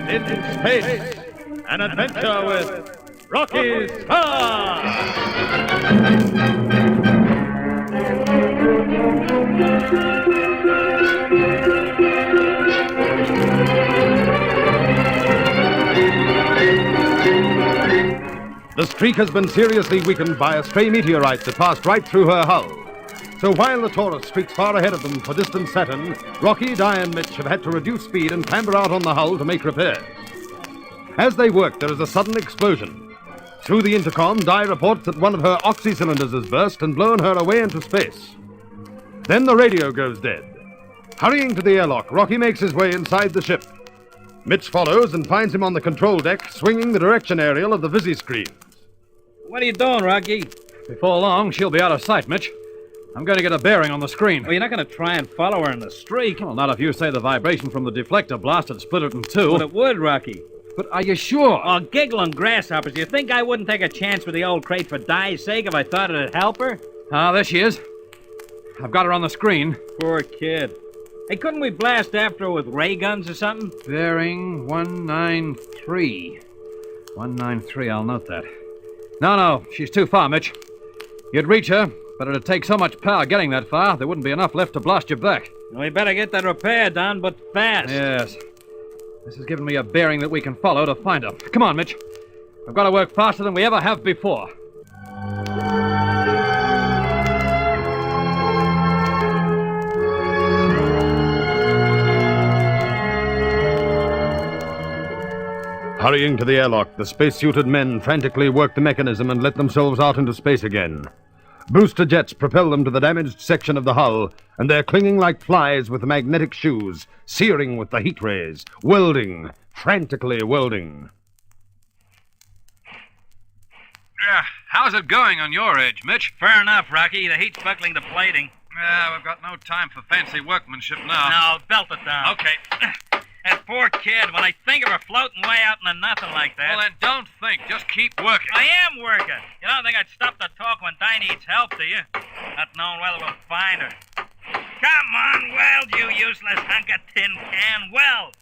in space. An adventure with Rocky Starr. The Streak has been seriously weakened by a stray meteorite that passed right through her hull. So while the Taurus streaks far ahead of them for distant Saturn, Rocky, Di, and Mitch have had to reduce speed and clamber out on the hull to make repairs. As they work, there is a sudden explosion. Through the intercom, Di reports that one of her oxy cylinders has burst and blown her away into space. Then the radio goes dead. Hurrying to the airlock, Rocky makes his way inside the ship. Mitch follows and finds him on the control deck, swinging the direction aerial of the visi-screens. What are you doing, Rocky? Before long, she'll be out of sight, Mitch. I'm going to get a bearing on the screen. Well, you're not going to try and follow her in the Streak. Well, not if you say the vibration from the deflector blast had split it in two. But it would, Rocky. But are you sure? Oh, giggling grasshoppers. Do you think I wouldn't take a chance with the old crate for Di's sake if I thought it'd help her? Ah, there she is. I've got her on the screen. Poor kid. Hey, couldn't we blast after her with ray guns or something? Bearing 193. 193, I'll note that. No, she's too far, Mitch. You'd reach her, but it'd take so much power getting that far, there wouldn't be enough left to blast you back. We better get that repair done, but fast. Yes. This has given me a bearing that we can follow to find her. Come on, Mitch. We've got to work faster than we ever have before. Hurrying to the airlock, the spacesuited men frantically work the mechanism and let themselves out into space again. Booster jets propel them to the damaged section of the hull, and they're clinging like flies with the magnetic shoes, searing with the heat rays, welding, frantically welding. How's it going on your edge, Mitch? Fair enough, Rocky. The heat's buckling the plating. We've got no time for fancy workmanship now. Now, belt it down. Okay. That poor kid, when I think of her floating way out into nothing like that. Well, then don't think. Just keep working. I am working. You don't think I'd stop to talk when Di needs help, do you? Not knowing whether we'll find her. Come on, weld, you useless hunk of tin can. Weld.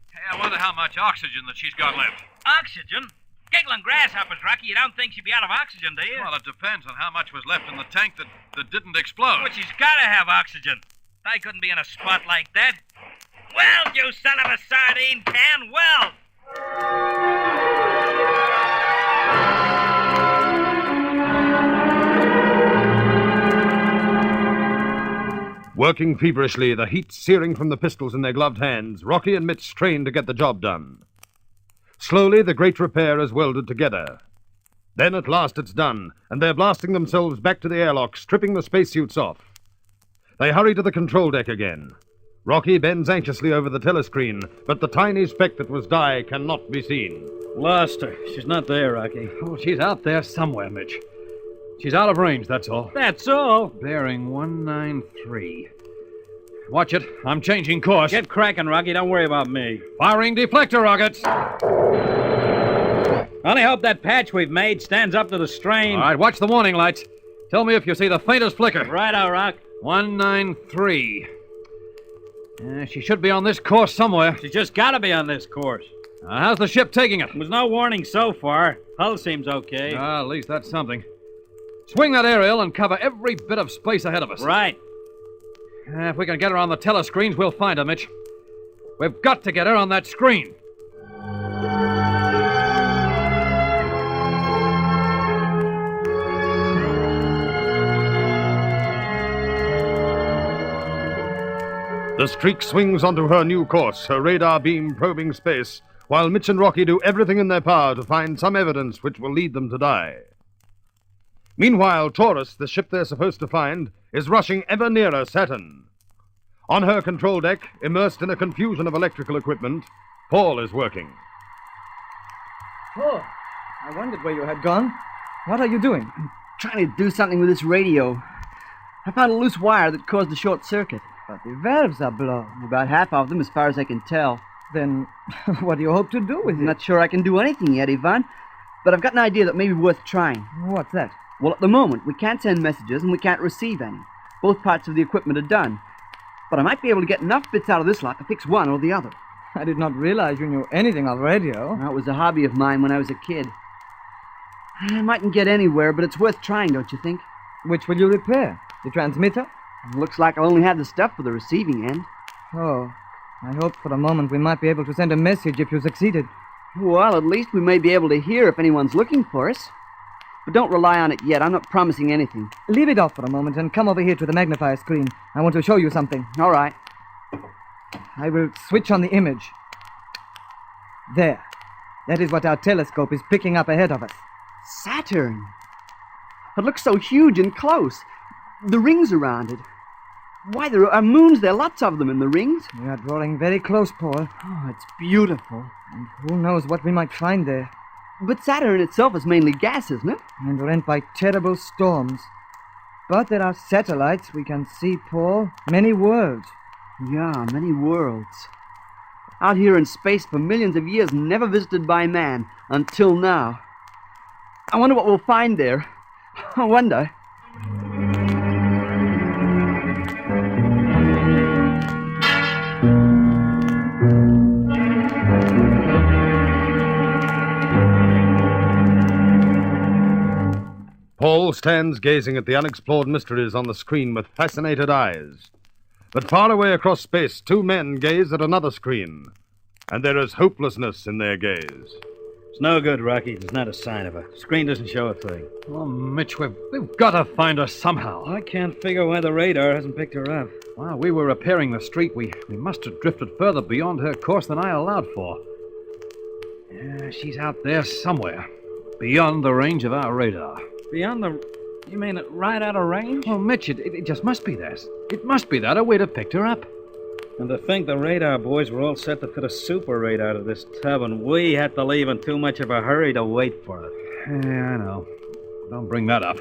Hey, I wonder how much oxygen that she's got left. Oxygen? Giggling grasshoppers, Rocky. You don't think she'd be out of oxygen, do you? Well, it depends on how much was left in the tank that didn't explode. But she's got to have oxygen. Di couldn't be in a spot like that. Weld, you son of a sardine can, weld! Working feverishly, the heat searing from the pistols in their gloved hands, Rocky and Mitch strain to get the job done. Slowly, the great repair is welded together. Then at last it's done, and they're blasting themselves back to the airlock, stripping the spacesuits off. They hurry to the control deck again. Rocky bends anxiously over the telescreen, but the tiny speck that was Di cannot be seen. Lost her. She's not there, Rocky. Oh, she's out there somewhere, Mitch. She's out of range, that's all. That's all? Bearing 193. Watch it. I'm changing course. Get cracking, Rocky. Don't worry about me. Firing deflector rockets. Only hope that patch we've made stands up to the strain. All right, watch the warning lights. Tell me if you see the faintest flicker. Righto, Rock. 193. She should be on this course somewhere. She's just got to be on this course. How's the ship taking it? There's no warning so far. Hull seems okay. At least that's something. Swing that aerial and cover every bit of space ahead of us. Right. If we can get her on the telescreens, we'll find her, Mitch. We've got to get her on that screen. The Streak swings onto her new course, her radar beam probing space, while Mitch and Rocky do everything in their power to find some evidence which will lead them to Di. Meanwhile, Taurus, the ship they're supposed to find, is rushing ever nearer Saturn. On her control deck, immersed in a confusion of electrical equipment, Paul is working. Oh, I wondered where you had gone. What are you doing? Trying to do something with this radio. I found a loose wire that caused a short circuit. But the valves are blown. About half of them, as far as I can tell. Then what do you hope to do with it? I'm not sure I can do anything yet, Ivan. But I've got an idea that may be worth trying. What's that? Well, at the moment, we can't send messages and we can't receive any. Both parts of the equipment are done. But I might be able to get enough bits out of this lot to fix one or the other. I did not realize you knew anything of radio. That was a hobby of mine when I was a kid. I mightn't get anywhere, but it's worth trying, don't you think? Which will you repair? The transmitter? Looks like I'll only have the stuff for the receiving end. Oh, I hoped for a moment we might be able to send a message if you succeeded. Well, at least we may be able to hear if anyone's looking for us. But don't rely on it yet. I'm not promising anything. Leave it off for a moment and come over here to the magnifier screen. I want to show you something. All right. I will switch on the image. There. That is what our telescope is picking up ahead of us. Saturn. It looks so huge and close. The rings around it. Why, there are moons there, lots of them in the rings. We are drawing very close, Paul. Oh, it's beautiful. And who knows what we might find there. But Saturn itself is mainly gas, isn't it? And rent by terrible storms. But there are satellites we can see, Paul. Many worlds. Yeah, many worlds. Out here in space for millions of years, never visited by man. Until now. I wonder what we'll find there. I wonder. Paul stands gazing at the unexplored mysteries on the screen with fascinated eyes. But far away across space, two men gaze at another screen. And there is hopelessness in their gaze. It's no good, Rocky. There's not a sign of her. Screen doesn't show a thing. Oh, Mitch, we've got to find her somehow. I can't figure why the radar hasn't picked her up. While we were repairing the street, we must have drifted further beyond her course than I allowed for. Yeah, she's out there somewhere, beyond the range of our radar. Beyond the... You mean right out of range? Oh, Mitch, it just must be that. It must be that, or we'd have picked her up. And to think the radar boys were all set to fit a super radar to this tub, and we had to leave in too much of a hurry to wait for it. Yeah, I know. Don't bring that up.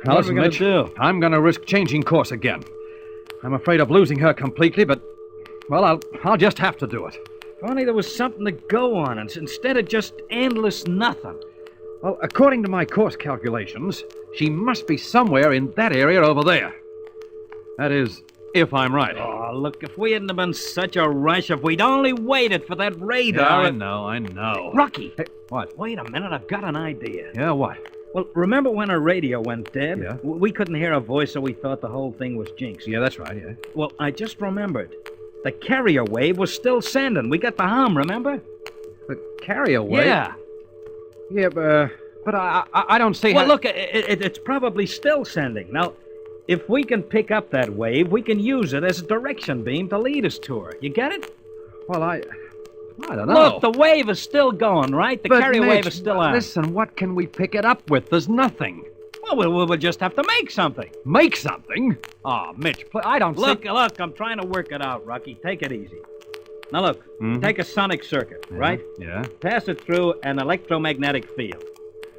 Now, Listen, what are we Mitch, gonna do? I'm going to risk changing course again. I'm afraid of losing her completely, but, well, I'll just have to do it. If only there was something to go on, and instead of just endless nothing. Well, according to my course calculations, she must be somewhere in that area over there. That is, if I'm right. Oh, look, if we hadn't have been such a rush, if we'd only waited for that radar... Yeah, I know. Rocky! Hey, what? Wait a minute, I've got an idea. Yeah, what? Well, remember when our radio went dead? Yeah. We couldn't hear her voice, so we thought the whole thing was jinxed. Yeah, that's right, yeah. Well, I just remembered. The carrier wave was still sending. We got the hum, remember? The carrier wave? Yeah. Yeah, but I don't see Well, how... look, it's probably still sending. Now, if we can pick up that wave, we can use it as a direction beam to lead us to her. You get it? Well, I don't know. Look, the wave is still going, right? The But, carrier Mitch, wave is still on. Listen, what can we pick it up with? There's nothing. Well, we'll just have to make something. Make something? Oh, Mitch, I don't Look, see... I'm trying to work it out, Rocky. Take it easy. Now, look, take a sonic circuit, right? Yeah. Pass it through an electromagnetic field.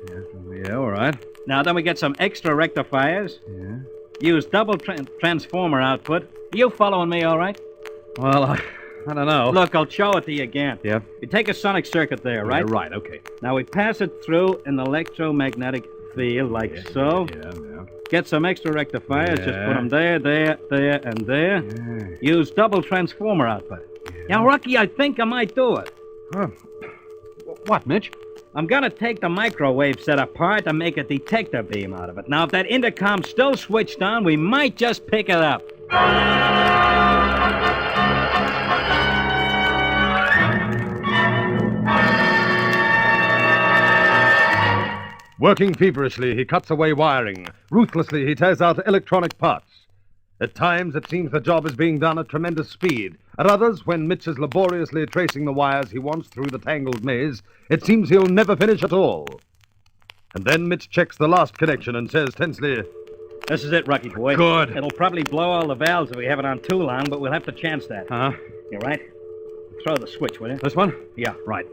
Yeah, all right. Now, then we get some extra rectifiers. Yeah. Use double transformer output. You following me, all right? Well, I don't know. Look, I'll show it to you again. Yeah. You take a sonic circuit there, right? Yeah, right, okay. Now, we pass it through an electromagnetic field like so. Yeah. Get some extra rectifiers. Just Yeah. put them there, and there. Yeah. Use double transformer output. Now, Rocky, I think I might do it. Huh. What, Mitch? I'm gonna take the microwave set apart and make a detector beam out of it. Now, if that intercom's still switched on, we might just pick it up. Working feverishly, he cuts away wiring. Ruthlessly, he tears out electronic parts. At times, it seems the job is being done at tremendous speed. At others, when Mitch is laboriously tracing the wires he wants through the tangled maze, it seems he'll never finish at all. And then Mitch checks the last connection and says tensely, This is it, Rocky boy. Good. It'll probably blow all the valves if we have it on too long, but we'll have to chance that. Huh? You right? Throw the switch, will you? This one? Yeah. Right.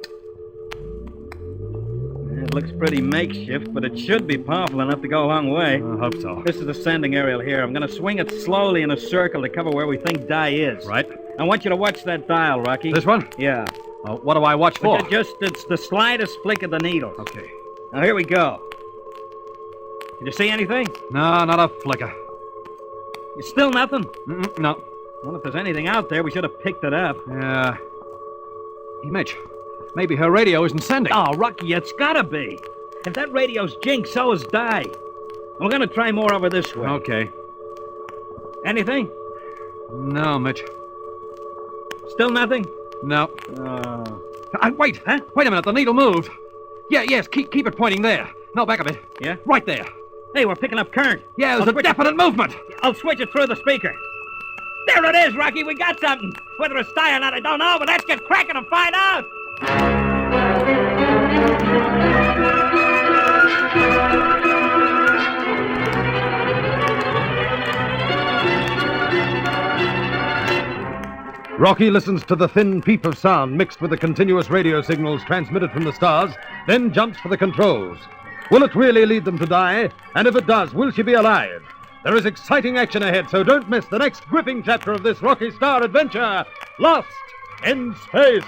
It looks pretty makeshift, but it should be powerful enough to go a long way. I hope so. This is the sending aerial here. I'm going to swing it slowly in a circle to cover where we think Di is. Right. I want you to watch that dial, Rocky. This one? Yeah. What do I watch for? But it's the slightest flick of the needle. Okay. Now, here we go. Did you see anything? No, not a flicker. Still nothing? No. Well, if there's anything out there, we should have picked it up. Yeah. Hey, Mitch, maybe her radio isn't sending. Oh, Rocky, it's gotta be. If that radio's jinxed, so is Di. We're gonna try more over this way. Okay. Anything? No, Mitch. Still nothing? No. Wait. Huh? Wait a minute. The needle moved. Yes. Keep it pointing there. No, back a bit. Yeah? Right there. Hey, we're picking up current. Yeah, there's a definite movement. I'll switch it through the speaker. There it is, Rocky. We got something. Whether it's Di or not, I don't know, but let's get cracking and find out. Rocky listens to the thin peep of sound mixed with the continuous radio signals transmitted from the stars, then jumps for the controls. Will it really lead them to Di? And if it does, will she be alive? There is exciting action ahead, so don't miss the next gripping chapter of this Rocky Starr adventure, Lost in Space.